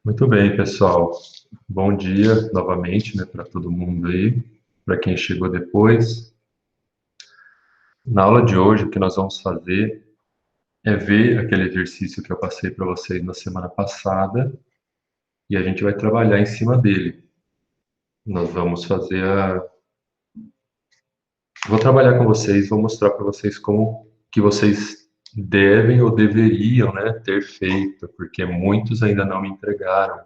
Muito bem, pessoal. Bom dia novamente, né, para todo mundo aí, para quem chegou depois. Na aula de hoje, o que nós vamos fazer é ver aquele exercício que eu passei para vocês na semana passada e a gente vai trabalhar em cima dele. Nós vamos fazer Vou trabalhar com vocês, vou mostrar para vocês como que vocês devem ou deveriam, né, ter feito, porque muitos ainda não me entregaram.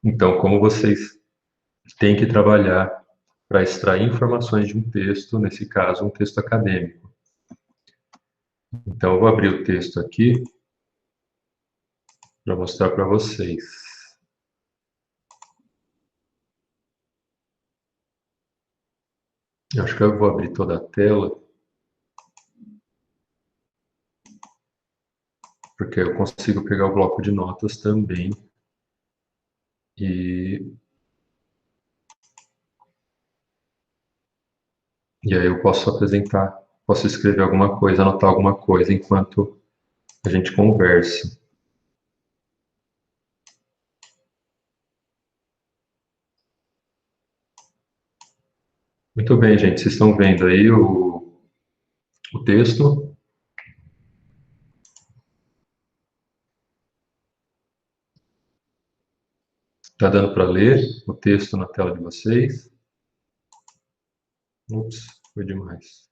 Então, como vocês têm que trabalhar para extrair informações de um texto, nesse caso, um texto acadêmico. Então, eu vou abrir o texto aqui para mostrar para vocês. Eu acho que eu vou abrir toda a tela, porque eu consigo pegar o bloco de notas também. E aí eu posso apresentar, posso escrever alguma coisa, anotar alguma coisa enquanto a gente conversa. Muito bem, gente. Vocês estão vendo aí o texto? Está dando para ler o texto na tela de vocês? Ups, foi demais.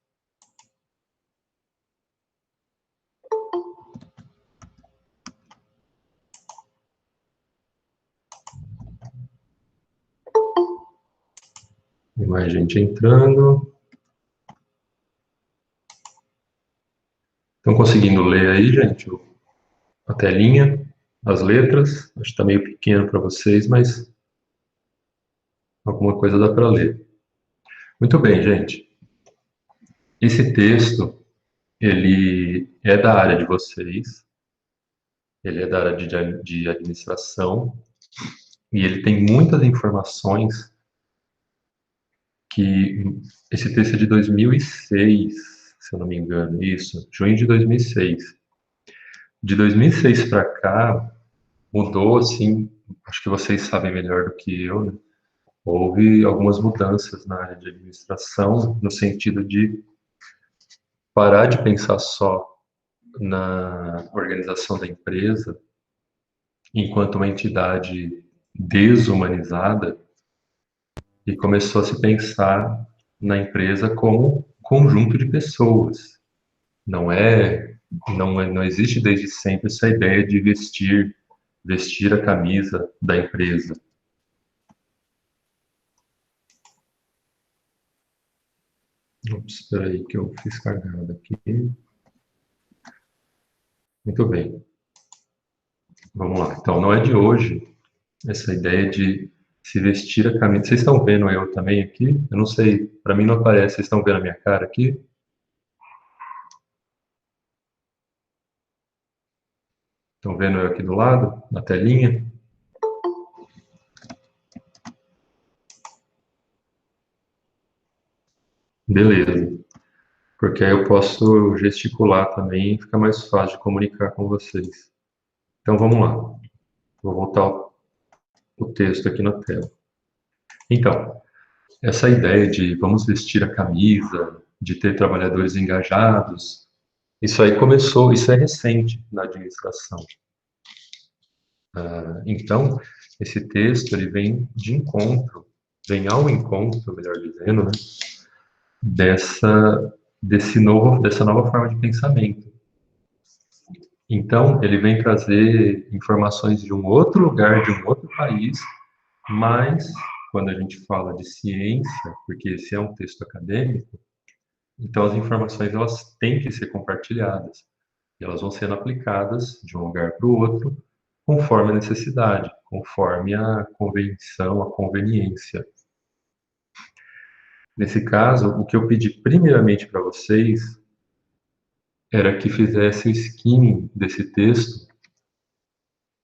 Tem mais gente entrando. Estão conseguindo ler aí, gente, a telinha, as letras? Acho que está meio pequeno para vocês, mas alguma coisa dá para ler. Muito bem, gente. Esse texto, ele é da área de vocês, ele é da área de administração, e ele tem muitas informações que... Esse texto é de 2006, se eu não me engano, isso, junho de 2006. De 2006 para cá, mudou, assim, acho que vocês sabem melhor do que eu, né? Houve algumas mudanças na área de administração, no sentido de parar de pensar só na organização da empresa enquanto uma entidade desumanizada e começou a se pensar na empresa como um conjunto de pessoas. Não existe desde sempre essa ideia de vestir a camisa da empresa. Ops, espera aí que eu fiz cagada aqui. Muito bem. Vamos lá. Então, não é de hoje essa ideia de se vestir a camisa. Vocês estão vendo eu também aqui? Eu não sei, para mim não aparece. Vocês estão vendo a minha cara aqui? Estão vendo eu aqui do lado, na telinha? Beleza. Porque aí eu posso gesticular também e fica mais fácil de comunicar com vocês. Então, vamos lá. Vou voltar o texto aqui na tela. Então, essa ideia de vamos vestir a camisa, de ter trabalhadores engajados, isso aí começou, isso é recente na administração. Então, esse texto ele vem de encontro, vem ao encontro, melhor dizendo, né, dessa nova forma de pensamento. Então, ele vem trazer informações de um outro lugar, de um outro país, mas quando a gente fala de ciência, porque esse é um texto acadêmico, então as informações elas têm que ser compartilhadas. E elas vão sendo aplicadas de um lugar para o outro, conforme a necessidade, conforme a convenção, a conveniência. Nesse caso, o que eu pedi primeiramente para vocês era que fizessem o skimming desse texto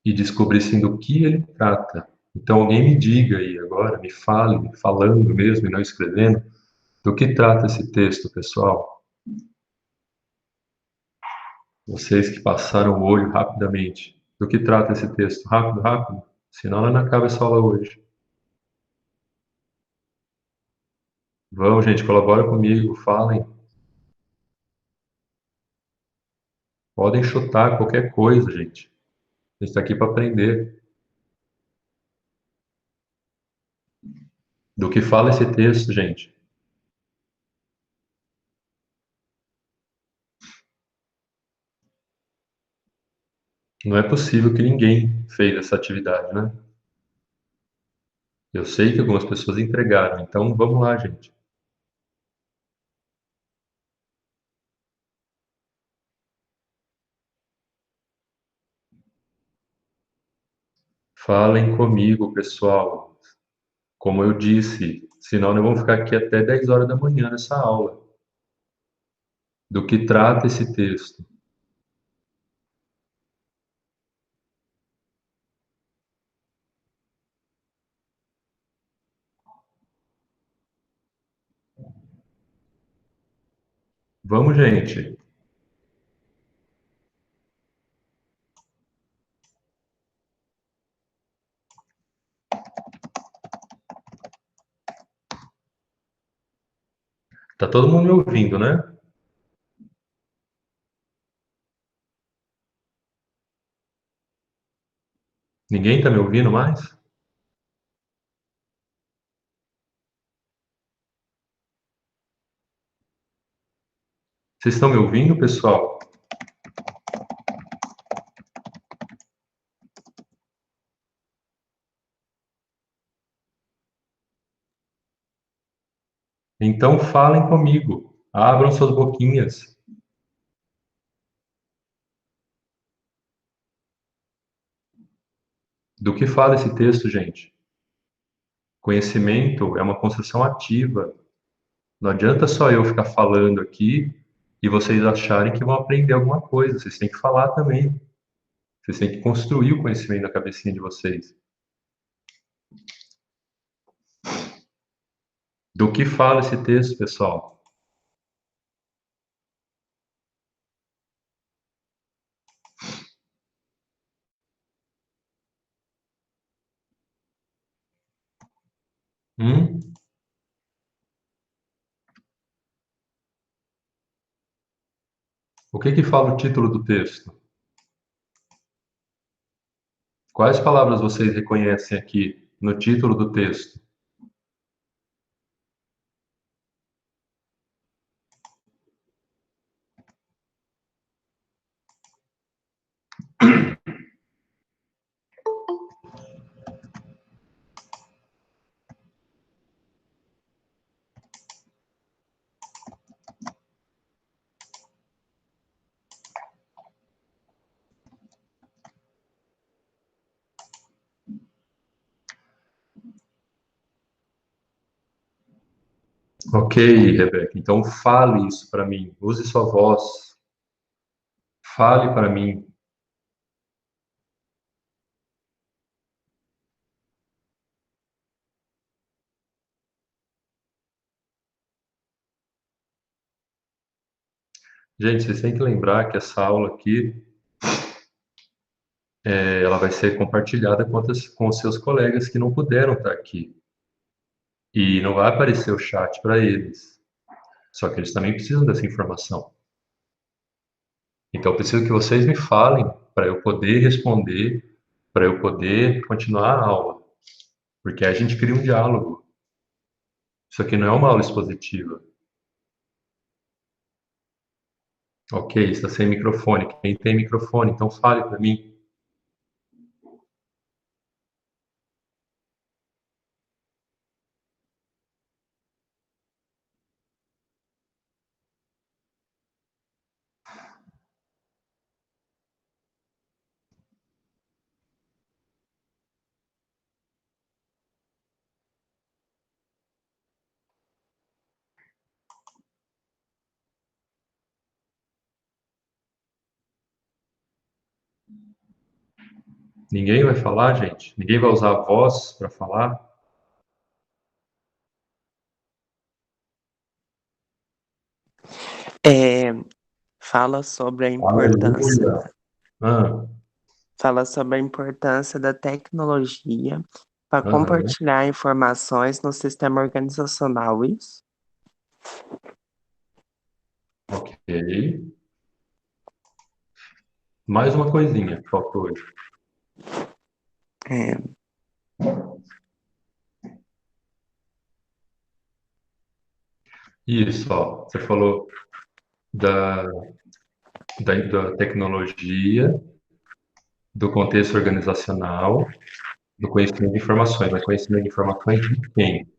e descobrissem do que ele trata. Então, alguém me diga aí agora, me fale, falando mesmo e não escrevendo, do que trata esse texto, pessoal? Vocês que passaram o olho rapidamente, Do que trata esse texto? Rápido, rápido. Senão ela não acaba essa aula hoje. Vão, gente, colabora comigo, falem. Podem chutar qualquer coisa, gente. A gente está aqui para aprender. Do que fala esse texto, gente? Não é possível que ninguém fez essa atividade, né? Eu sei que algumas pessoas entregaram, então vamos lá, gente. Falem comigo, pessoal. Como eu disse, senão nós vamos ficar aqui até 10 horas da manhã nessa aula. Do que trata esse texto? Vamos, gente. Tá todo mundo me ouvindo, né? Ninguém tá me ouvindo mais? Vocês estão me ouvindo, pessoal? Então falem comigo. Abram suas boquinhas. Do que fala esse texto, gente? Conhecimento é uma construção ativa. Não adianta só eu ficar falando aqui e vocês acharem que vão aprender alguma coisa. Vocês têm que falar também. Vocês têm que construir o conhecimento na cabecinha de vocês. Do que fala esse texto, pessoal? Hum? O que que fala o título do texto? Quais palavras vocês reconhecem aqui no título do texto? Ok, Rebeca. Então fale isso para mim. Use sua voz. Fale para mim. Gente, vocês têm que lembrar que essa aula aqui, ela vai ser compartilhada com os seus colegas que não puderam estar aqui. E não vai aparecer o chat para eles. Só que eles também precisam dessa informação. Então, eu preciso que vocês me falem para eu poder responder, para eu poder continuar a aula. Porque aí a gente cria um diálogo. Isso aqui não é uma aula expositiva. Ok, está sem microfone. Quem tem microfone, então fale para mim. Ninguém vai falar, gente? Ninguém vai usar a voz para falar? É, fala sobre a importância, Aleluia! Ah, Fala sobre a importância da tecnologia para Aham, compartilhar informações no sistema organizacional, isso? ok. Mais uma coisinha que faltou hoje. É, Isso, ó, você falou da, da tecnologia, do contexto organizacional, do conhecimento de informações, mas conhecimento de informações de quem?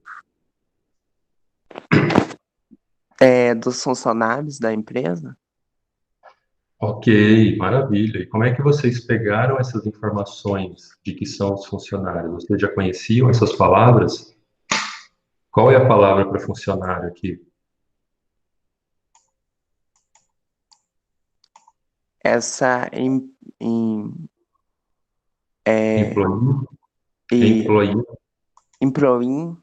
dos funcionários da empresa? Ok, maravilha. E como é que vocês pegaram essas informações de que são os funcionários? Vocês já conheciam essas palavras? Qual é a palavra para funcionário aqui? Essa é, Employee? e Employee? employee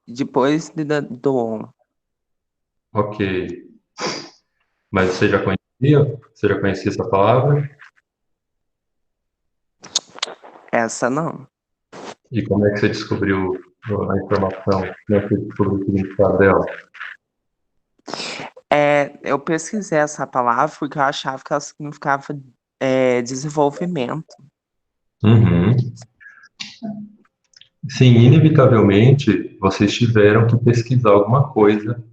depois do Ok. Mas você já conhecia? Você já conhecia essa palavra? essa não. E como é que você descobriu a informação? Como é que você descobriu o significado dela? Eu pesquisei essa palavra porque eu achava que ela significava desenvolvimento. Uhum. Sim, inevitavelmente vocês tiveram que pesquisar alguma coisa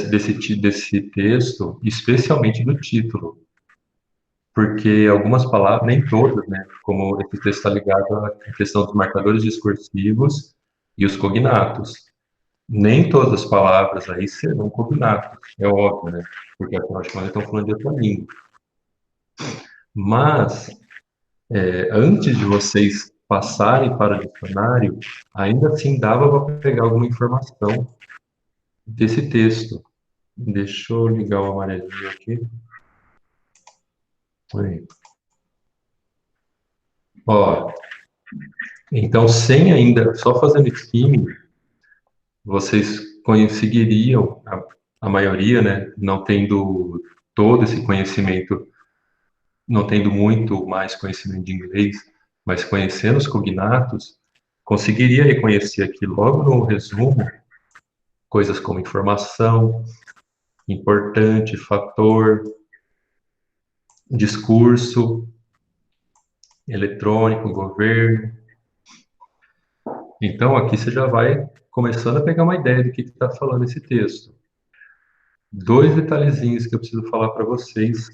desse texto, especialmente do título, porque algumas palavras, nem todas, né? Como esse texto está ligado à questão dos marcadores discursivos e os cognatos. Nem todas as palavras aí serão cognatos, é óbvio, né? Porque afinal de contas estão falando de outra língua. Mas antes de vocês passarem para o dicionário, ainda assim dava para pegar alguma informação desse texto. Deixa eu ligar o amarelinho aqui. Aí. Ó, então, sem ainda, só fazendo skimming, vocês conseguiriam, a maioria, né, não tendo todo esse conhecimento, não tendo muito mais conhecimento de inglês, mas conhecendo os cognatos, conseguiria reconhecer aqui logo no resumo coisas como informação, importante, fator, discurso, eletrônico, governo. Então, aqui você já vai começando a pegar uma ideia do que está falando esse texto. Dois detalhezinhos que eu preciso falar para vocês,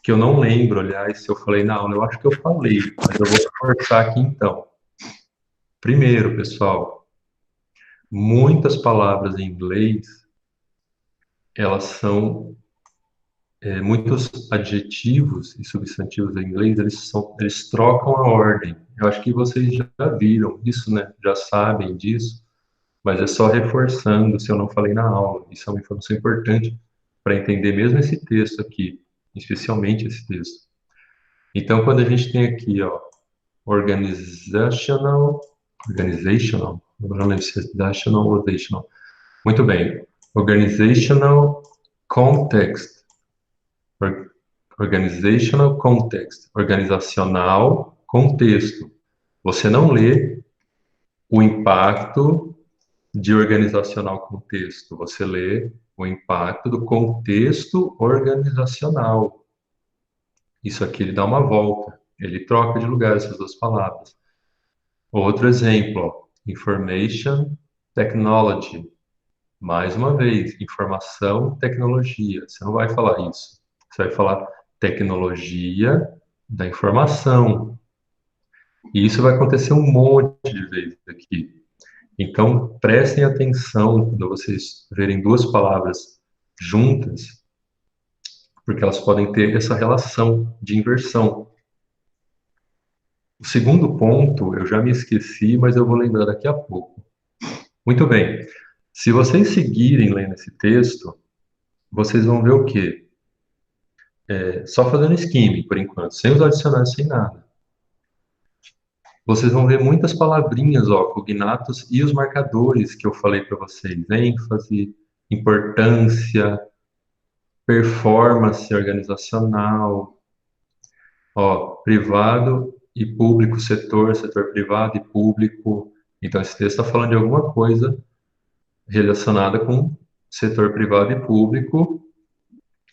que eu não lembro, aliás, se eu falei na aula, eu acho que eu falei, mas eu vou reforçar aqui então. Primeiro, pessoal, muitas palavras em inglês, elas são muitos adjetivos e substantivos em inglês, eles trocam a ordem. Eu acho que vocês já viram isso, né? Já sabem disso, mas é só reforçando se eu não falei na aula. Isso é uma informação importante para entender mesmo esse texto aqui, especialmente esse texto. Então, quando a gente tem aqui, ó, organizational, organizational, não lembro se é organizational ou organizational. Muito bem. Organizational context. Organizational context. Organizacional, contexto. Você não lê o impacto de organizacional contexto. Você lê o impacto do contexto organizacional. Isso aqui ele dá uma volta. Ele troca de lugar essas duas palavras. Outro exemplo, ó, information technology. Mais uma vez, informação, tecnologia. Você não vai falar isso. Você vai falar tecnologia da informação. E isso vai acontecer um monte de vezes aqui. Então, prestem atenção quando vocês verem duas palavras juntas, porque elas podem ter essa relação de inversão. O segundo ponto, eu já me esqueci, mas eu vou lembrar daqui a pouco. Muito bem. Se vocês seguirem lendo esse texto, vocês vão ver o quê? Só fazendo skimming, por enquanto, sem os adicionais, sem nada. Vocês vão ver muitas palavrinhas, ó, cognatos e os marcadores que eu falei para vocês. ênfase, importância, performance organizacional. Ó, privado e público, setor privado e público. Então, esse texto está falando de alguma coisa relacionada com setor privado e público,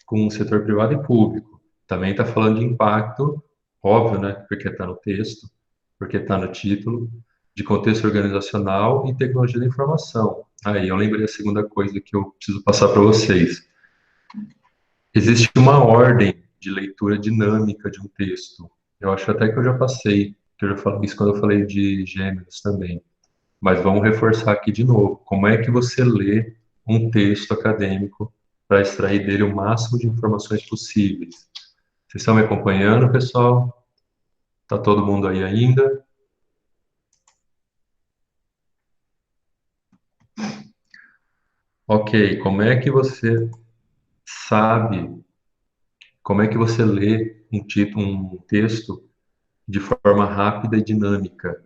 com o setor privado e público. Também está falando de impacto, óbvio, né? Porque está no texto, porque está no título, de contexto organizacional e tecnologia da informação. Aí eu lembrei a segunda coisa que eu preciso passar para vocês. Existe uma ordem de leitura dinâmica de um texto. Eu acho até que eu já passei, que eu já falei isso quando eu falei de gêneros também. Mas vamos reforçar aqui de novo. Como é que você lê um texto acadêmico para extrair dele o máximo de informações possíveis? Vocês estão me acompanhando, pessoal? Tá todo mundo aí ainda? Ok, como é que você sabe, como é que você lê um texto de forma rápida e dinâmica?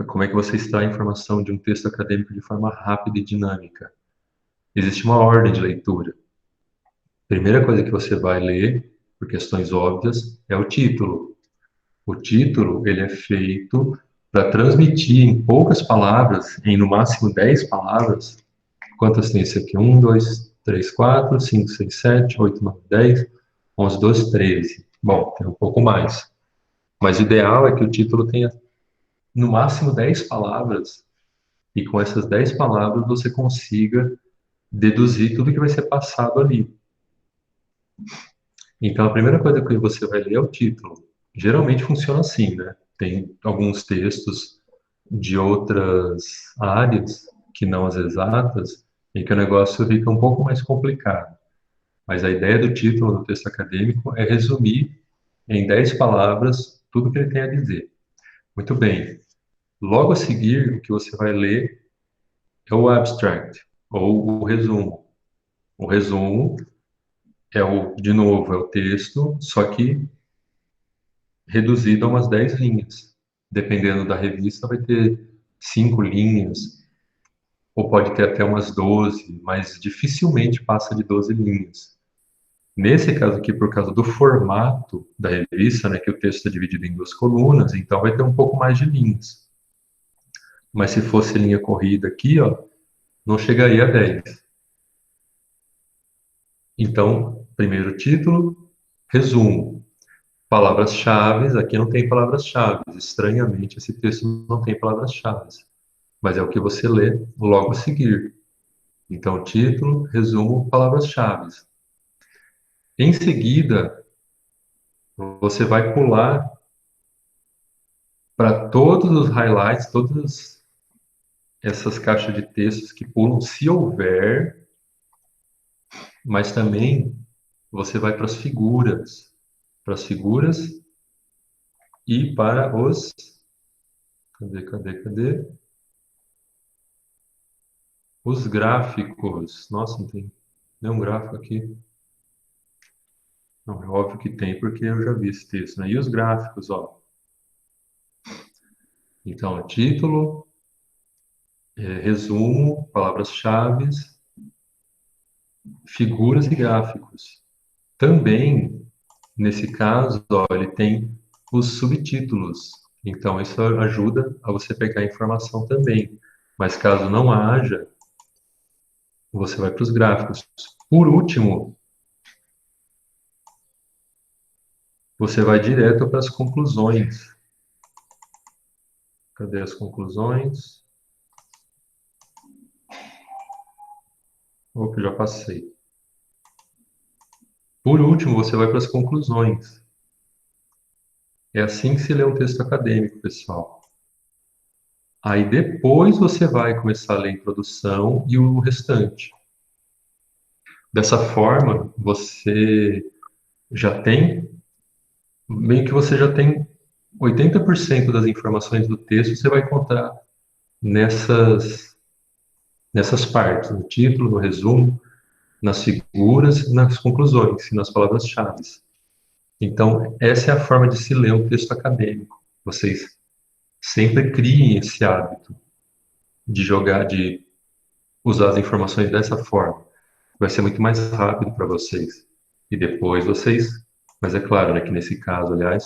Como é que você extrai a informação de um texto acadêmico de forma rápida e dinâmica? Existe uma ordem de leitura. Primeira coisa que você vai ler, por questões óbvias, é o título. O título, ele é feito para transmitir em poucas palavras, em no máximo 10 palavras. Quantas tem esse aqui? 1, 2, 3, 4, 5, 6, 7, 8, 9, 10, 11, 12, 13. Bom, tem um pouco mais. Mas o ideal é que o título tenha no máximo 10 palavras, e com essas 10 palavras você consiga deduzir tudo que vai ser passado ali. Então, a primeira coisa que você vai ler é o título. Geralmente funciona assim, né? Tem alguns textos de outras áreas, que não as exatas, em que o negócio fica um pouco mais complicado. Mas a ideia do título do texto acadêmico é resumir em 10 palavras tudo que ele tem a dizer. Muito bem. Logo a seguir, o que você vai ler é o abstract, ou o resumo. O resumo de novo, é o texto, só que reduzido a umas 10 linhas. Dependendo da revista, vai ter 5 linhas, ou pode ter até umas 12, mas dificilmente passa de 12 linhas. Nesse caso aqui, por causa do formato da revista, né, que o texto é dividido em duas colunas, então vai ter um pouco mais de linhas. Mas se fosse linha corrida aqui, ó, não chegaria a 10. Então, primeiro título, resumo. Palavras-chave, aqui não tem palavras-chave. Estranhamente, esse texto não tem palavras-chave. Mas é o que você lê logo a seguir. Então, título, resumo, palavras-chave. Em seguida, você vai pular para todos os highlights, todas essas caixas de textos que pulam, se houver, mas também você vai para as figuras e para os. Cadê? Os gráficos. Nossa, não tem nenhum gráfico aqui. Não, é óbvio que tem, porque eu já vi esse texto, né? E os gráficos, ó. Então, título, resumo, palavras-chave, figuras e gráficos. Também, nesse caso, ó, ele tem os subtítulos. Então, isso ajuda a você pegar a informação também. Mas caso não haja, você vai para os gráficos. Por último, você vai direto para as conclusões. Cadê as conclusões? Opa, já passei. Por último, você vai para as conclusões. É assim que se lê um texto acadêmico, pessoal. Aí depois você vai começar a ler a introdução e o restante. Dessa forma, você já tem, meio que você já tem 80% das informações do texto, você vai encontrar nessas partes, no título, no resumo, nas figuras, nas conclusões e nas palavras-chave. Então, essa é a forma de se ler um texto acadêmico. Vocês sempre criem esse hábito de usar as informações dessa forma. Vai ser muito mais rápido para vocês. E depois vocês Mas é claro, né, que nesse caso, aliás,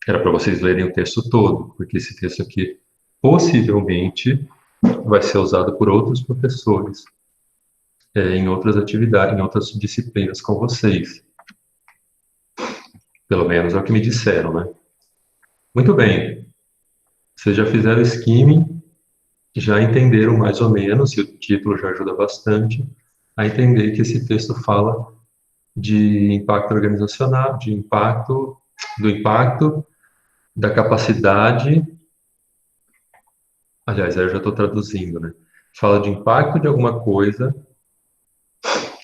era para vocês lerem o texto todo, porque esse texto aqui possivelmente vai ser usado por outros professores em outras atividades, em outras disciplinas com vocês. Pelo menos é o que me disseram, né? Muito bem. Vocês já fizeram skimming, já entenderam mais ou menos, e o título já ajuda bastante, a entender que esse texto fala de impacto organizacional, do impacto, da capacidade, aliás, aí eu já estou traduzindo, né? Fala de impacto de alguma coisa,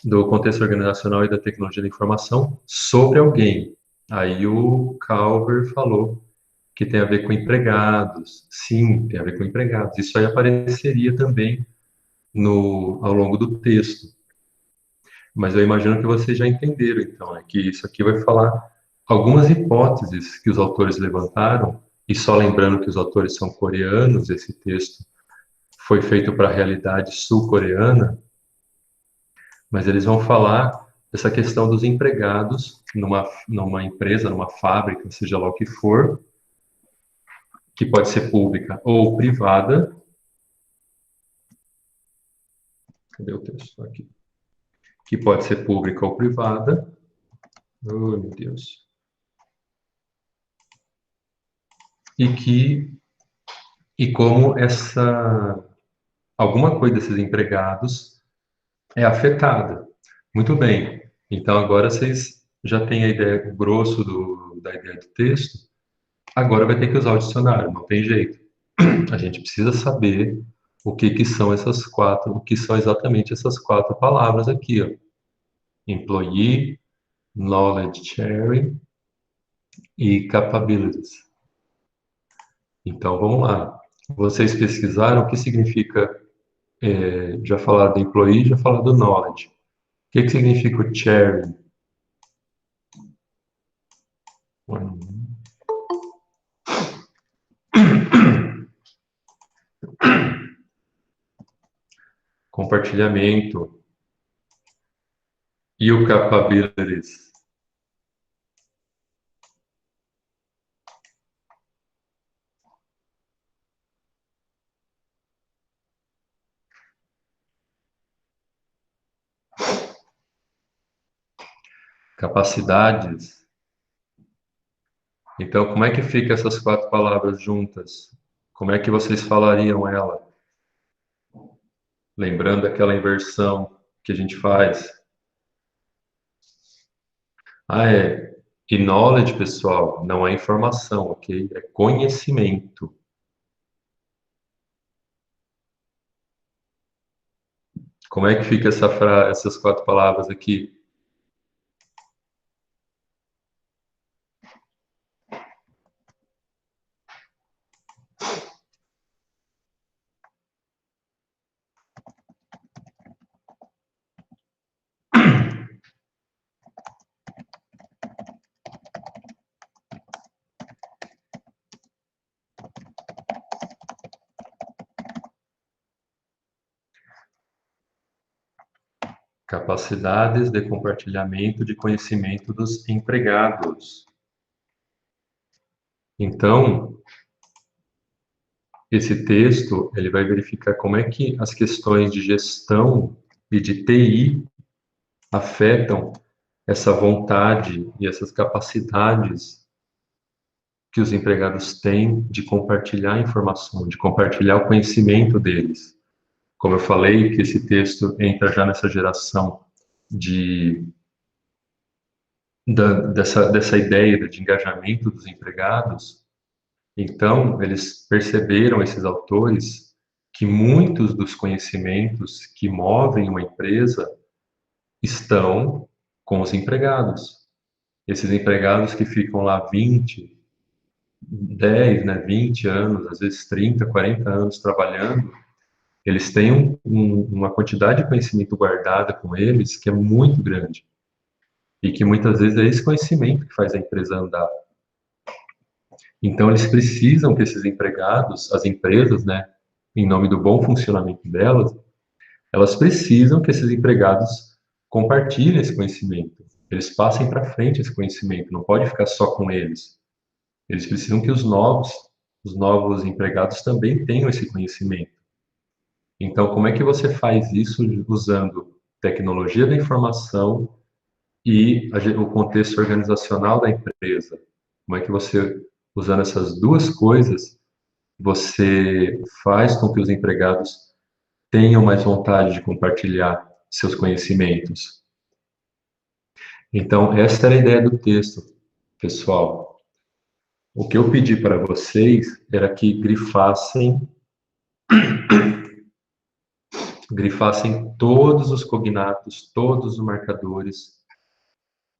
do contexto organizacional e da tecnologia da informação sobre alguém. Aí o Calver falou que tem a ver com empregados. Sim, tem a ver com empregados. Isso aí apareceria também ao longo do texto. Mas eu imagino que vocês já entenderam, então, né, que isso aqui vai falar algumas hipóteses que os autores levantaram, e só lembrando que os autores são coreanos, esse texto foi feito para a realidade sul-coreana, mas eles vão falar dessa questão dos empregados numa empresa, numa fábrica, seja lá o que for, que pode ser pública ou privada. Cadê o texto? Aqui. Que pode ser pública ou privada. Oh, meu Deus. E como alguma coisa desses empregados é afetada. Muito bem. Então agora vocês já têm a ideia, o grosso da ideia do texto. Agora vai ter que usar o dicionário, não tem jeito. A gente precisa saber o que são essas quatro, o que são exatamente essas quatro palavras aqui, ó. Employee, knowledge sharing e capabilities. Então vamos lá. Vocês pesquisaram o que significa, já falaram do employee, já falaram do knowledge. O que significa o sharing? Compartilhamento. E o capabilities? Capacidades. Então, como é que fica essas quatro palavras juntas? Como é que vocês falariam ela? Lembrando aquela inversão que a gente faz. E knowledge, pessoal, não é informação, ok? É conhecimento. Como é que fica essas quatro palavras aqui? Capacidades de compartilhamento de conhecimento dos empregados. Então, esse texto, ele vai verificar como é que as questões de gestão e de TI afetam essa vontade e essas capacidades que os empregados têm de compartilhar informação, de compartilhar o conhecimento deles. Como eu falei, que esse texto entra já nessa geração dessa ideia de engajamento dos empregados. Então, eles perceberam, esses autores, que muitos dos conhecimentos que movem uma empresa estão com os empregados. Esses empregados que ficam lá 10, né, 20 anos, às vezes 30, 40 anos trabalhando, eles têm uma quantidade de conhecimento guardada com eles que é muito grande. E que muitas vezes é esse conhecimento que faz a empresa andar. Então, eles precisam que esses empregados, as empresas, né, em nome do bom funcionamento delas, elas precisam que esses empregados compartilhem esse conhecimento. eles passem para frente esse conhecimento, não pode ficar só com eles. Eles precisam que os novos empregados também tenham esse conhecimento. Então, como é que você faz isso usando tecnologia da informação e o contexto organizacional da empresa? Como é que você, usando essas duas coisas, você faz com que os empregados tenham mais vontade de compartilhar seus conhecimentos? Então, essa era a ideia do texto, pessoal. O que eu pedi para vocês era que grifassem todos os cognatos, todos os marcadores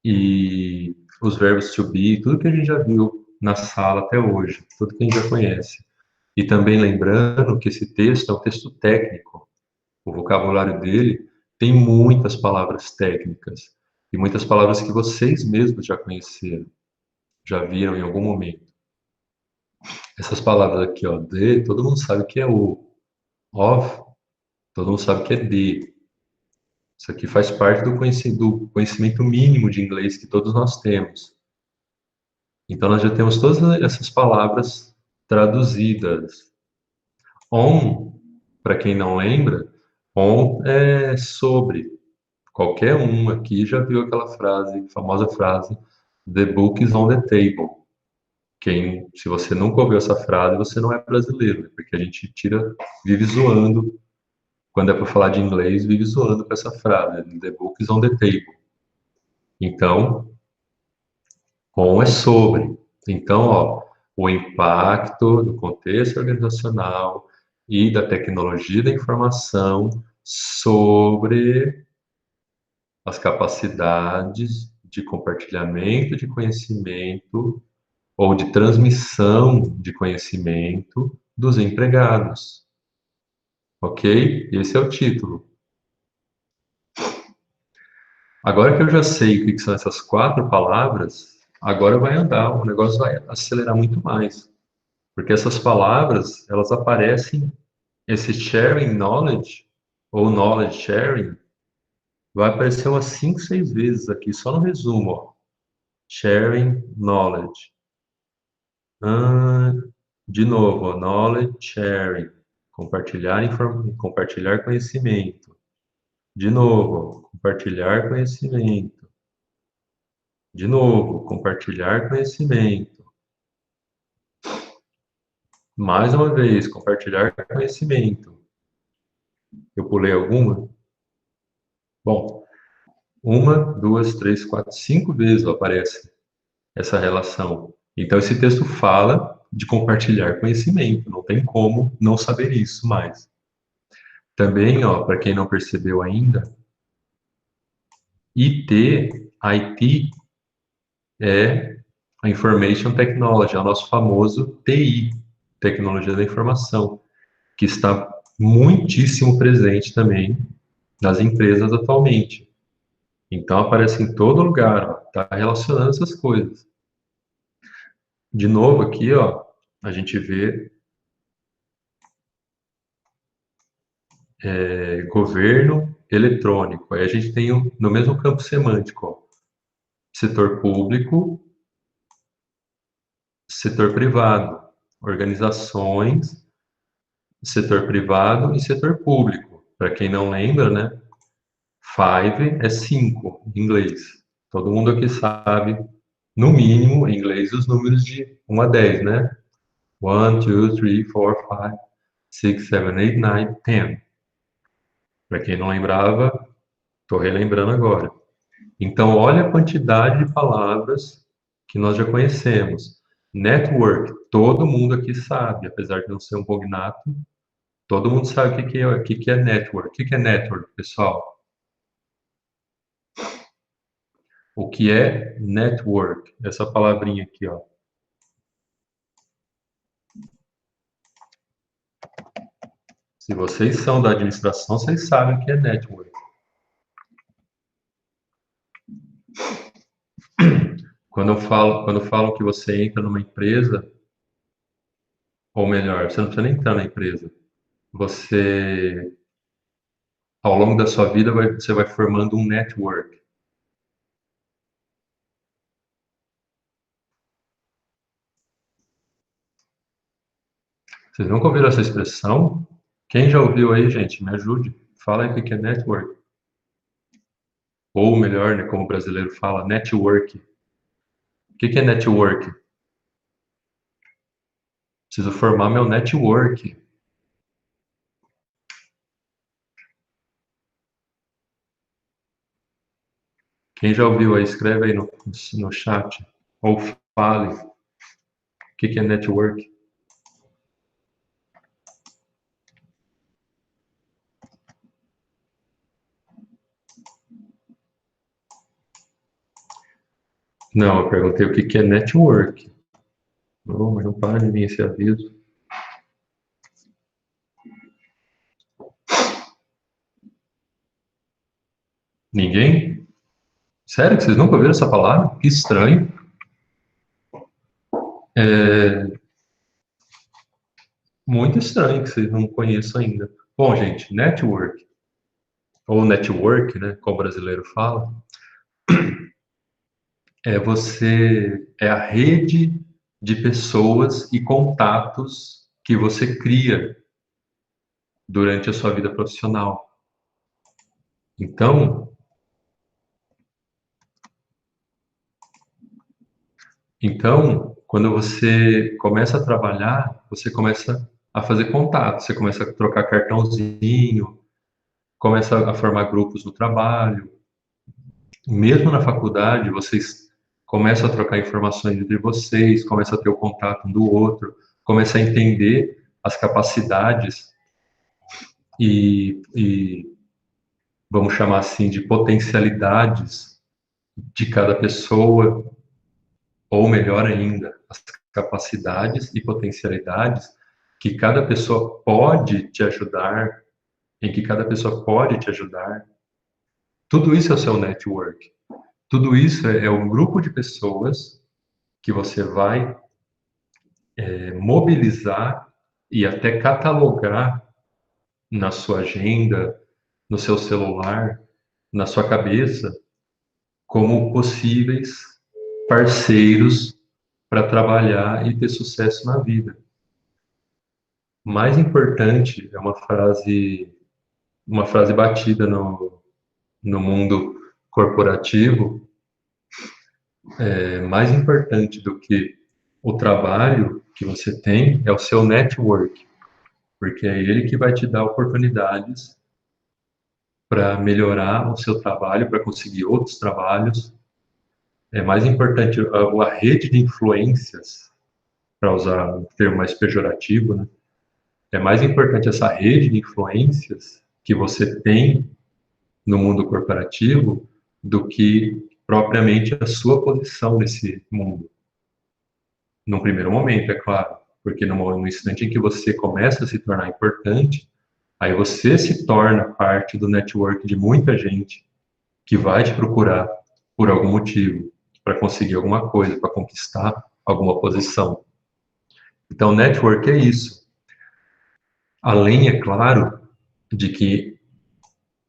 e os verbos to be, tudo que a gente já viu na sala até hoje, tudo que a gente já conhece. E também lembrando que esse texto é um texto técnico. O vocabulário dele tem muitas palavras técnicas e muitas palavras que vocês mesmos já conheceram, já viram em algum momento. Essas palavras aqui, ó, de, todo mundo sabe que é o. Of, todo mundo sabe que é de. Isso aqui faz parte do conhecimento mínimo de inglês que todos nós temos. Então, nós já temos todas essas palavras traduzidas. On, para quem não lembra, on é sobre. Qualquer um aqui já viu aquela frase, famosa frase, The book is on the table. Se você nunca ouviu essa frase, você não é brasileiro, né? Porque a gente vive zoando, quando é para falar de inglês, vive zoando com essa frase, The book is on the table. Então, com é sobre. Então, ó, o impacto do contexto organizacional e da tecnologia da informação sobre as capacidades de compartilhamento de conhecimento ou de transmissão de conhecimento dos empregados. Ok? Esse é o título. Agora que eu já sei o que são essas 4 palavras, agora vai andar, o negócio vai acelerar muito mais. Porque essas palavras, elas aparecem, esse sharing knowledge, ou knowledge sharing, vai aparecer umas 5, 6 vezes aqui, só no resumo, ó. Sharing knowledge. De novo, ó, knowledge sharing. Compartilhar conhecimento. De novo, compartilhar conhecimento. De novo, compartilhar conhecimento. Mais uma vez, compartilhar conhecimento. Eu pulei alguma? Bom, 1, 2, 3, 4, 5 vezes aparece essa relação. Então, esse texto fala de compartilhar conhecimento, não tem como não saber isso mais. Também, ó, para quem não percebeu ainda, IT é a Information Technology, é o nosso famoso TI, Tecnologia da Informação, que está muitíssimo presente também nas empresas atualmente. Então, aparece em todo lugar, está relacionando essas coisas. De novo aqui, ó, a gente vê governo eletrônico. Aí a gente tem no mesmo campo semântico, ó, setor público, setor privado, organizações, setor privado e setor público. Para quem não lembra, né? Five é 5 em inglês. Todo mundo aqui sabe, no mínimo, em inglês, os números de 1 a 10, né? 1, 2, 3, 4, 5, 6, 7, 8, 9, 10. Para quem não lembrava, estou relembrando agora. Então, olha a quantidade de palavras que nós já conhecemos. Network, todo mundo aqui sabe, apesar de não ser um cognato, todo mundo sabe o que é network. O que é network, pessoal? O que é network? Essa palavrinha aqui, ó. Se vocês são da administração, vocês sabem o que é network. Quando falam que você entra numa empresa, ou melhor, você não precisa nem entrar na empresa. Você, ao longo da sua vida, você vai formando um network. Vocês nunca ouviram essa expressão? Quem já ouviu aí, gente, me ajude. Fala aí o que é network. Ou melhor, né, como o brasileiro fala, network. O que é network? Preciso formar meu network. Quem já ouviu aí, escreve aí no chat. Ou fale. O que é network? Não, eu perguntei o que é network. Não, mas não para de vir esse aviso. Ninguém? Sério que vocês nunca ouviram essa palavra? Que estranho. É muito estranho que vocês não conheçam ainda. Bom, gente, network, ou network, né, como o brasileiro fala, é a rede de pessoas e contatos que você cria durante a sua vida profissional. Então, quando você começa a trabalhar, você começa a fazer contato, você começa a trocar cartãozinho, começa a formar grupos no trabalho. Mesmo na faculdade, vocês começam a trocar informações entre vocês, começam a ter o contato um do outro, começam a entender as capacidades e vamos chamar assim, de potencialidades de cada pessoa, ou melhor ainda, as capacidades e potencialidades que cada pessoa pode te ajudar, em que cada pessoa pode te ajudar. Tudo isso é o seu network. Tudo isso é um grupo de pessoas que você vai mobilizar e até catalogar na sua agenda, no seu celular, na sua cabeça, como possíveis parceiros para trabalhar e ter sucesso na vida. Mais importante é uma frase batida no mundo corporativo, mais importante do que o trabalho que você tem é o seu network, porque é ele que vai te dar oportunidades para melhorar o seu trabalho, para conseguir outros trabalhos. É mais importante a rede de influências, para usar um termo mais pejorativo, né? É mais importante essa rede de influências que você tem no mundo corporativo do que propriamente a sua posição nesse mundo. Num primeiro momento, é claro, porque no instante em que você começa a se tornar importante, aí você se torna parte do network de muita gente que vai te procurar por algum motivo, para conseguir alguma coisa, para conquistar alguma posição. Então, network é isso. Além, é claro, de que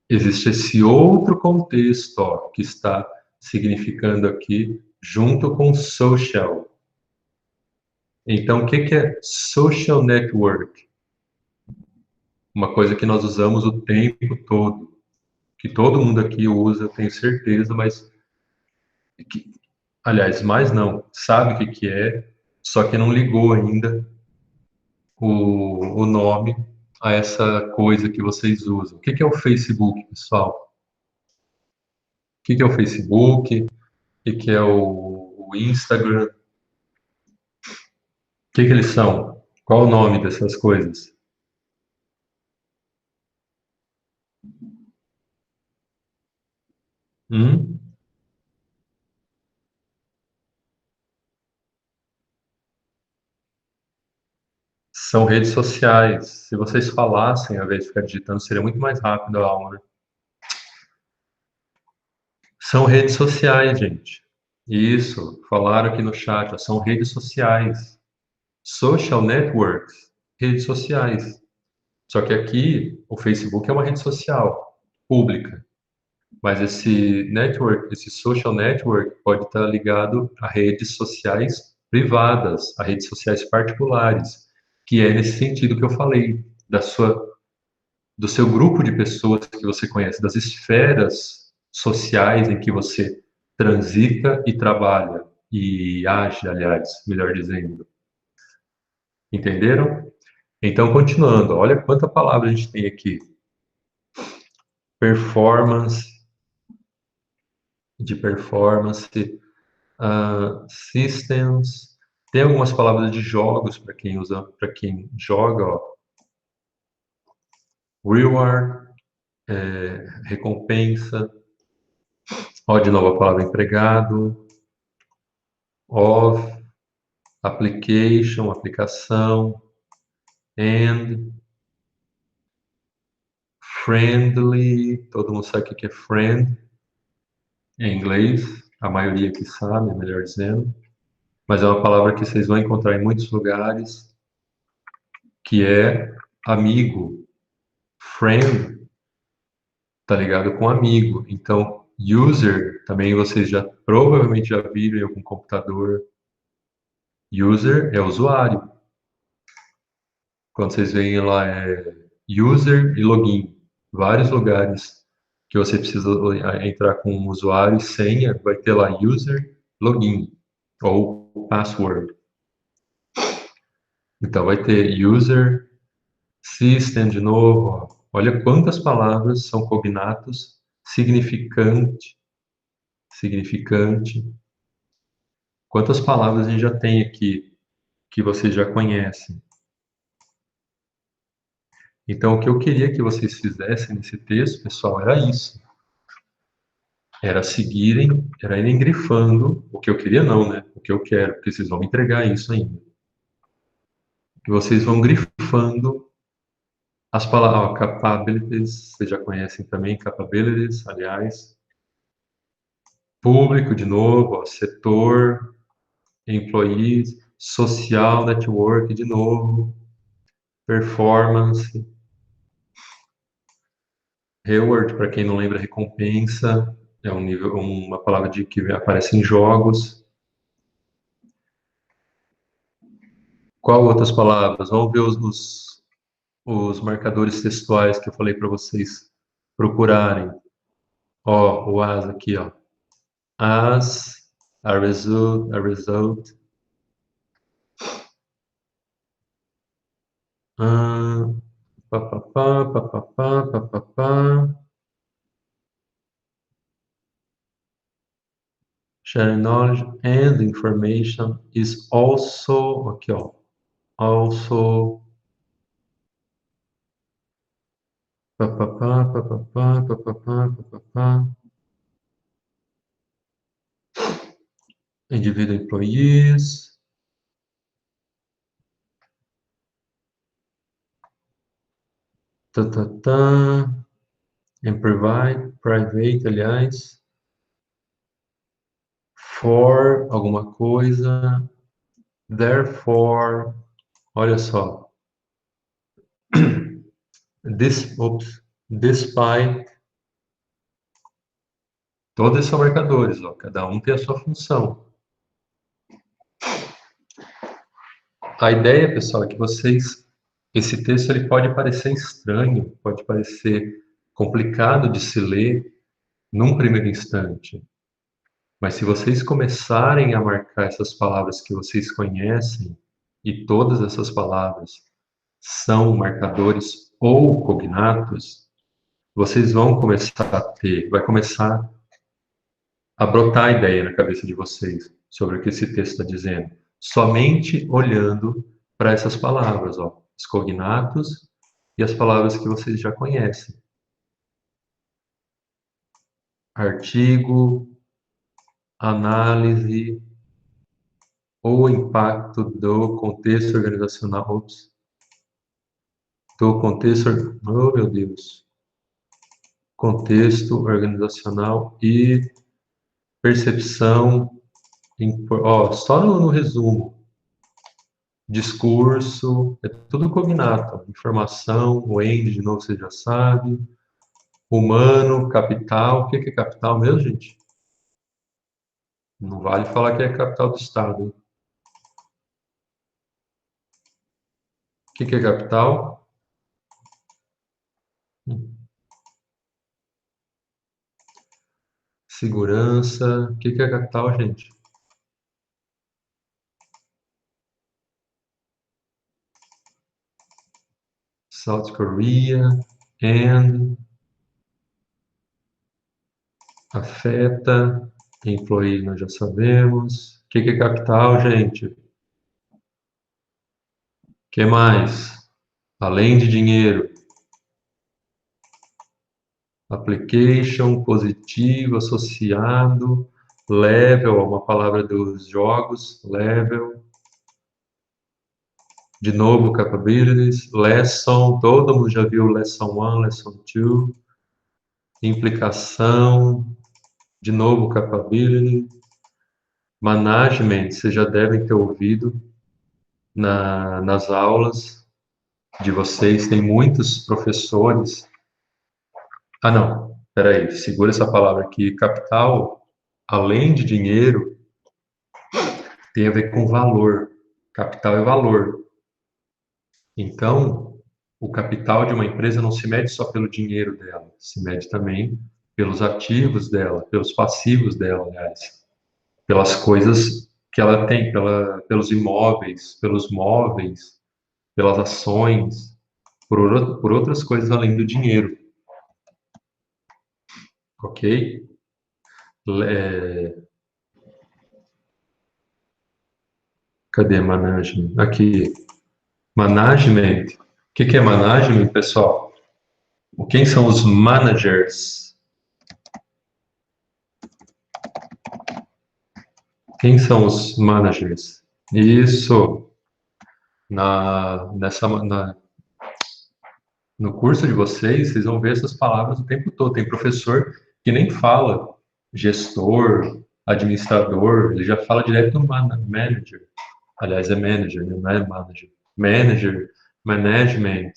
existe esse outro contexto, ó, que está significando aqui, junto com social. Então, o que é social network? Uma coisa que nós usamos o tempo todo, que todo mundo aqui usa, eu tenho certeza, mas, que, aliás, mais não, sabe o que é, só que não ligou ainda o nome a essa coisa que vocês usam. O que é o Facebook, pessoal? O que é o Facebook? O que é o Instagram? Que eles são? Qual o nome dessas coisas? Hum? São redes sociais. Se vocês falassem, ao invés de ficar digitando, seria muito mais rápido a aula, né? São redes sociais, gente. Isso, falaram aqui no chat, ó, são redes sociais. Social networks, redes sociais. Só que aqui, o Facebook é uma rede social pública. Mas esse network, esse social network, pode estar ligado a redes sociais privadas, a redes sociais particulares. que é nesse sentido que eu falei, do seu grupo de pessoas que você conhece, das esferas sociais em que você transita e trabalha, e age, aliás, melhor dizendo. Entenderam? Então, continuando, olha quanta palavra a gente tem aqui. Performance, de performance, systems, tem algumas palavras de jogos para quem usa, para quem joga, ó. Reward, recompensa, ó, de novo a palavra empregado, of, application, aplicação, and, friendly, todo mundo sabe o que é friend, em inglês, a maioria que sabe, melhor dizendo, mas é uma palavra que vocês vão encontrar em muitos lugares, que é amigo, friend, tá ligado com amigo. Então, user, também vocês já provavelmente já viram em algum computador. User é usuário. Quando vocês veem lá user e login, vários lugares que você precisa entrar com um usuário e senha, vai ter lá user, login ou password. Então vai ter user, system de novo, ó. Olha quantas palavras são cognatos, significante, significante. Quantas palavras a gente já tem aqui que vocês já conhecem. Então, o que eu queria que vocês fizessem nesse texto, pessoal, era isso. Era seguirem, era irem grifando o que eu queria não, né? O que eu quero, porque vocês vão me entregar isso ainda. E vocês vão grifando as palavras, ó, capabilities, vocês já conhecem também, capabilities, aliás. Público, de novo, ó, setor, employees, social network, de novo, performance, reward, para quem não lembra, recompensa, é um nível, uma palavra que aparece em jogos. Qual outras palavras? Vamos ver os marcadores textuais que eu falei para vocês procurarem. Ó, o as aqui, ó. As, a result. Ah, papapá, papapá, papapá. Sharing knowledge and information is also, aqui ó, also, papapá, papapá, papapá, papapá. Individual employees. Tá, tá, tá. And private, aliás. For alguma coisa. Therefore, olha só. Despite. Todos são marcadores, ó. Cada um tem a sua função. A ideia, pessoal, é que vocês. Esse texto ele pode parecer estranho, pode parecer complicado de se ler num primeiro instante. Mas se vocês começarem a marcar essas palavras que vocês conhecem, e todas essas palavras são marcadores ou cognatos, vocês vão começar a ter, vai começar a brotar a ideia na cabeça de vocês sobre o que esse texto está dizendo, somente olhando para essas palavras, ó, os cognatos e as palavras que vocês já conhecem. Artigo, análise, o impacto do contexto organizacional, do contexto, oh meu Deus, contexto organizacional e percepção, ó, só no resumo, discurso, é tudo cognato, informação, o end, de novo, você já sabe, humano, capital, o que é capital mesmo, gente? Não vale falar que é capital do estado, hein? que é capital? Segurança. O que é capital, gente? South Korea. And. Afeta. Employee, nós já sabemos. O que é capital, gente? O que mais? Além de dinheiro. Application, positivo, associado. Level, uma palavra dos jogos. Level. De novo, capabilities. Lesson, todo mundo já viu lesson 1, lesson 2. Implicação. De novo, capability. Management, vocês já devem ter ouvido nas aulas de vocês. Tem muitos professores. Ah, não, peraí, segura essa palavra aqui. Capital, além de dinheiro, tem a ver com valor. Capital é valor. Então, o capital de uma empresa não se mede só pelo dinheiro dela, se mede também pelos ativos dela, pelos passivos dela, aliás, pelas coisas que ela tem, pelos imóveis, pelos móveis, pelas ações, por outras coisas além do dinheiro. Ok? Cadê management? Aqui. Management. O que é management, pessoal? Quem são os managers? Quem são os managers? Isso. No curso de vocês vão ver essas palavras o tempo todo. Tem professor que nem fala gestor, administrador, ele já fala direto no manager. Aliás, é manager, né? Não é manager. Manager, management,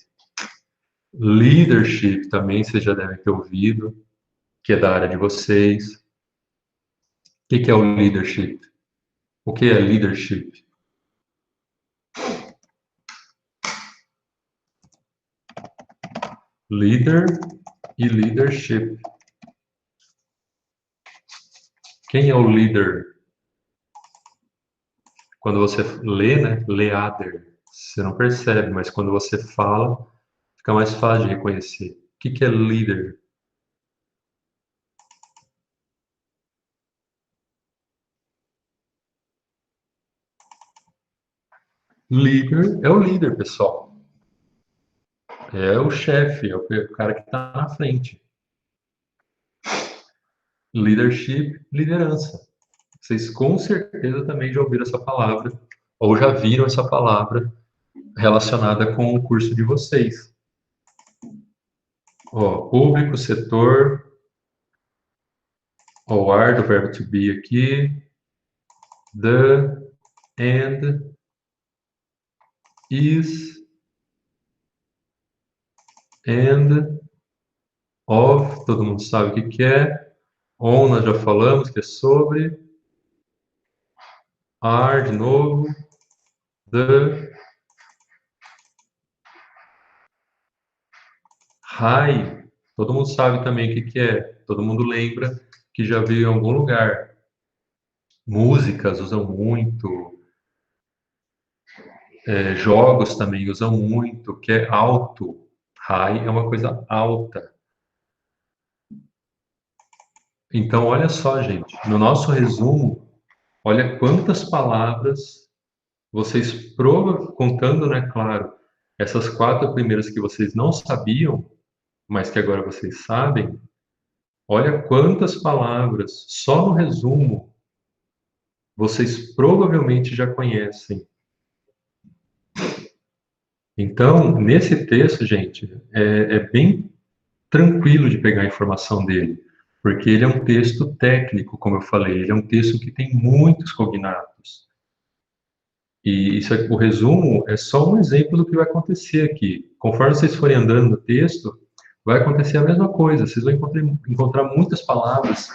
leadership também vocês já devem ter ouvido, que é da área de vocês. O que é o leadership? O que é leadership? Leader e leadership. Quem é o líder? Quando você lê, né? Leader. Você não percebe, mas quando você fala, fica mais fácil de reconhecer. O que é líder? Líder é o líder, pessoal. É o chefe, é o cara que está na frente. Leadership, liderança. Vocês com certeza também já ouviram essa palavra, ou já viram essa palavra relacionada com o curso de vocês. Ó, público, setor, o are do verbo to be aqui, the, and, is, and, of, todo mundo sabe o que é. On, nós já falamos que é sobre. Are, de novo. The. High, todo mundo sabe também o que é. Todo mundo lembra que já viu em algum lugar. Músicas usam muito. Jogos também usam muito, que é alto. High é uma coisa alta. Então, olha só, gente, no nosso resumo, olha quantas palavras vocês contando, né, claro, essas 4 primeiras que vocês não sabiam, mas que agora vocês sabem, olha quantas palavras, só no resumo, vocês provavelmente já conhecem. Então, nesse texto, gente, é bem tranquilo de pegar a informação dele, porque ele é um texto técnico, como eu falei, ele é um texto que tem muitos cognatos. E isso o resumo é só um exemplo do que vai acontecer aqui. Conforme vocês forem andando no texto, vai acontecer a mesma coisa. Vocês vão encontrar muitas palavras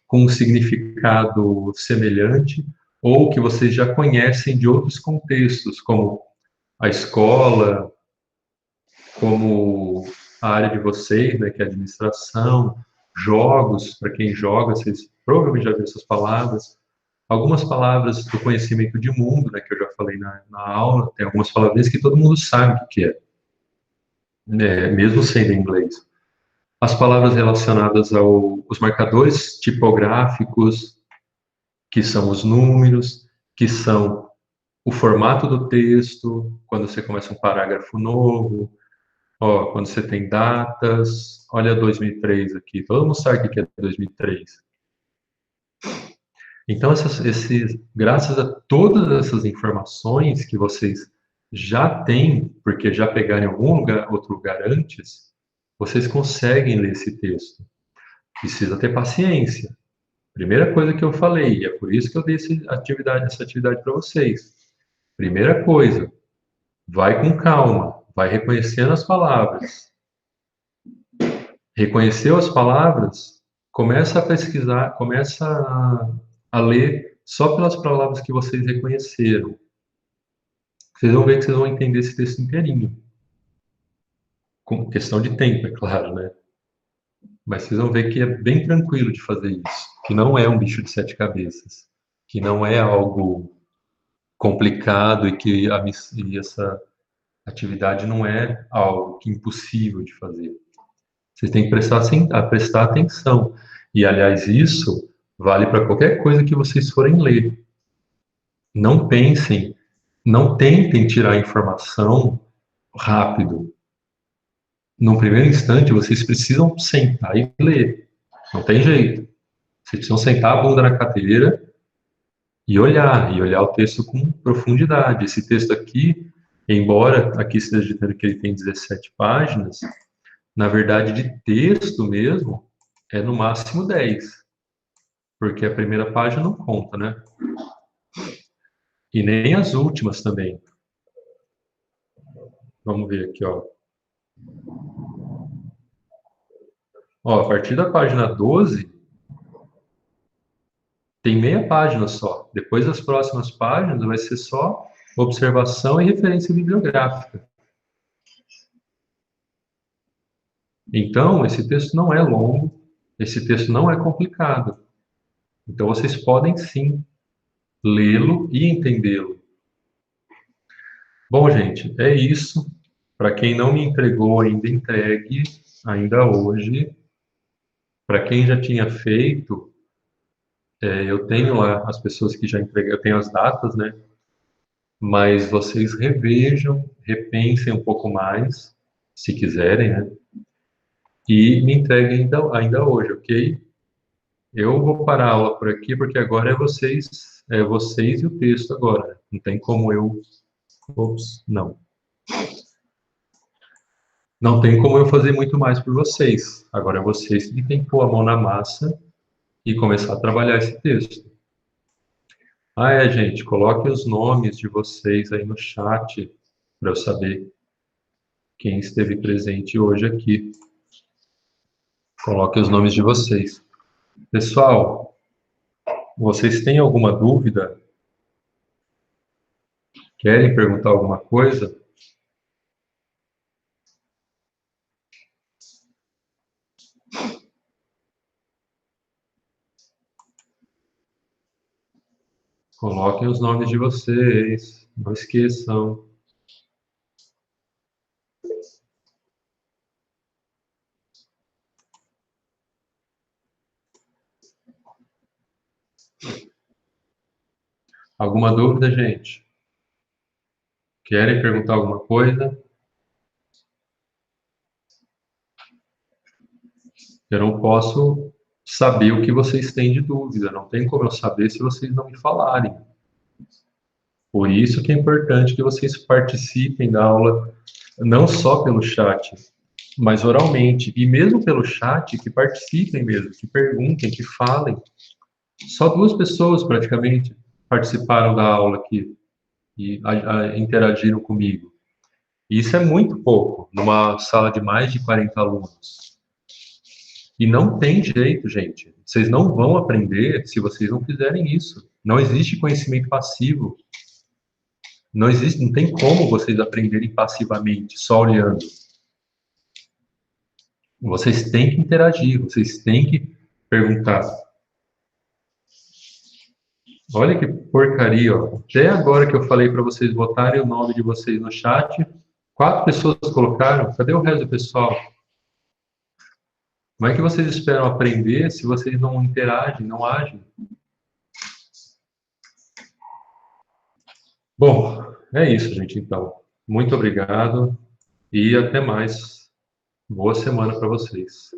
com um significado semelhante ou que vocês já conhecem de outros contextos, como a escola, como a área de vocês, né, que é administração, jogos, para quem joga, vocês provavelmente já viram essas palavras. Algumas palavras do conhecimento de mundo, né, que eu já falei na aula, tem algumas palavras que todo mundo sabe o que é, né, mesmo sendo em inglês. As palavras relacionadas aos marcadores tipográficos, que são os números, que são o formato do texto, quando você começa um parágrafo novo, ó, quando você tem datas, olha 2003 aqui, todo mundo sabe o que é 2003. Então, graças a todas essas informações que vocês já têm, porque já pegaram em algum lugar, outro lugar antes, vocês conseguem ler esse texto. Precisa ter paciência. Primeira coisa que eu falei, é por isso que eu dei essa atividade para vocês. Primeira coisa, vai com calma, vai reconhecendo as palavras. Reconheceu as palavras, começa a pesquisar, começa a ler só pelas palavras que vocês reconheceram. Vocês vão ver que vocês vão entender esse texto inteirinho. Com questão de tempo, é claro, né? Mas vocês vão ver que é bem tranquilo de fazer isso, que não é um bicho de sete cabeças, que não é algo complicado e que essa atividade não é algo que é impossível de fazer. Vocês têm que prestar atenção. E, aliás, isso vale para qualquer coisa que vocês forem ler. Não pensem, não tentem tirar informação rápido. No primeiro instante, vocês precisam sentar e ler. Não tem jeito. Vocês precisam sentar a bunda na cadeira e olhar o texto com profundidade. Esse texto aqui, embora aqui esteja dizendo que ele tem 17 páginas, na verdade, de texto mesmo, é no máximo 10, porque a primeira página não conta, né? E nem as últimas também. Vamos ver aqui, ó. Ó, a partir da página 12, tem meia página só. Depois das próximas páginas vai ser só observação e referência bibliográfica. Então, esse texto não é longo, esse texto não é complicado. Então, vocês podem sim lê-lo e entendê-lo. Bom, gente, é isso. Para quem não me entregou ainda, entregue ainda hoje. Para quem já tinha feito, eu tenho lá as pessoas que já entreguei, eu tenho as datas, né? Mas vocês revejam, repensem um pouco mais, se quiserem, né? E me entreguem ainda hoje, ok? Eu vou parar a aula por aqui, porque agora é vocês e o texto agora. Não tem como eu... Ops, não. Não tem como eu fazer muito mais por vocês. Agora é vocês que têm que pôr a mão na massa e começar a trabalhar esse texto. Ah, gente, coloque os nomes de vocês aí no chat para eu saber quem esteve presente hoje aqui. Coloque os nomes de vocês. Pessoal, vocês têm alguma dúvida? Querem perguntar alguma coisa? Coloquem os nomes de vocês, não esqueçam. Alguma dúvida, gente? Querem perguntar alguma coisa? Eu não posso saber o que vocês têm de dúvida, não tem como eu saber se vocês não me falarem. Por isso que é importante que vocês participem da aula, não só pelo chat, mas oralmente, e mesmo pelo chat, que participem mesmo, que perguntem, que falem. Só 2 pessoas, praticamente, participaram da aula aqui e interagiram comigo. E isso é muito pouco, numa sala de mais de 40 alunos. E não tem jeito, gente. Vocês não vão aprender se vocês não fizerem isso. Não existe conhecimento passivo. Não existe, não tem como vocês aprenderem passivamente, só olhando. Vocês têm que interagir, vocês têm que perguntar. Olha que porcaria, ó. Até agora que eu falei para vocês botarem o nome de vocês no chat, 4 pessoas colocaram. Cadê o resto do pessoal? Como é que vocês esperam aprender se vocês não interagem, não agem? Bom, é isso, gente, então. Muito obrigado e até mais. Boa semana para vocês.